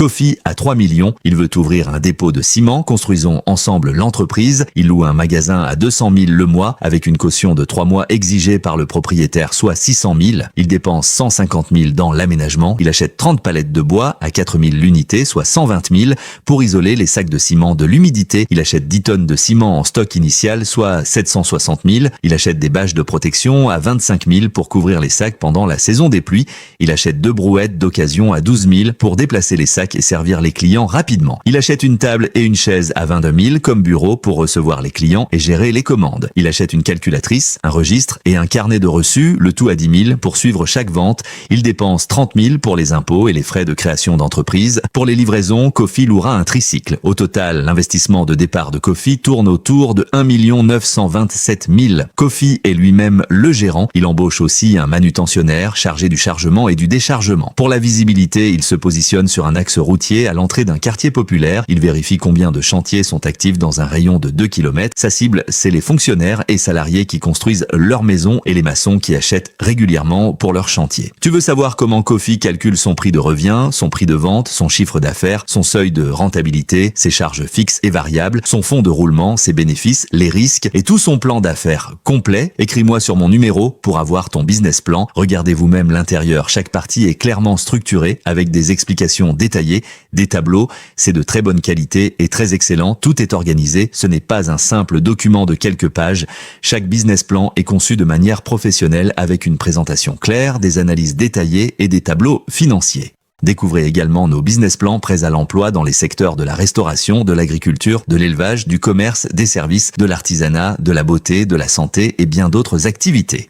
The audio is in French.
Kofi a 3 millions. Il veut ouvrir un dépôt de ciment. Construisons ensemble l'entreprise. Il loue un magasin à 200 000 le mois avec une caution de 3 mois exigée par le propriétaire, soit 600 000. Il dépense 150 000 dans l'aménagement. Il achète 30 palettes de bois à 4 000 l'unité, soit 120 000 pour isoler les sacs de ciment de l'humidité. Il achète 10 tonnes de ciment en stock initial, soit 760 000. Il achète des bâches de protection à 25 000 pour couvrir les sacs pendant la saison des pluies. Il achète 2 brouettes d'occasion à 12 000 pour déplacer les sacs et servir les clients rapidement. Il achète une table et une chaise à 22 000 comme bureau pour recevoir les clients et gérer les commandes. Il achète une calculatrice, un registre et un carnet de reçus, le tout à 10 000 pour suivre chaque vente. Il dépense 30 000 pour les impôts et les frais de création d'entreprise. Pour les livraisons, Kofi louera un tricycle. Au total, l'investissement de départ de Kofi tourne autour de 1 927 000. Kofi est lui-même le gérant. Il embauche aussi un manutentionnaire chargé du chargement et du déchargement. Pour la visibilité, il se positionne sur un axe routier à l'entrée d'un quartier populaire. Il vérifie combien de chantiers sont actifs dans un rayon de 2 km. Sa cible, c'est les fonctionnaires et salariés qui construisent leur maison et les maçons qui achètent régulièrement pour leur chantier. Tu veux savoir comment Kofi calcule son prix de revient, son prix de vente, son chiffre d'affaires, son seuil de rentabilité, ses charges fixes et variables, son fonds de roulement, ses bénéfices, les risques et tout son plan d'affaires complet? Écris-moi sur mon numéro pour avoir ton business plan. Regardez vous-même l'intérieur. Chaque partie est clairement structurée avec des explications détaillées, des tableaux. C'est de très bonne qualité et très excellent. Tout est organisé. Ce n'est pas un simple document de quelques pages. Chaque business plan est conçu de manière professionnelle avec une présentation claire, des analyses détaillées et des tableaux financiers. Découvrez également nos business plans prêts à l'emploi dans les secteurs de la restauration, de l'agriculture, de l'élevage, du commerce, des services, de l'artisanat, de la beauté, de la santé et bien d'autres activités.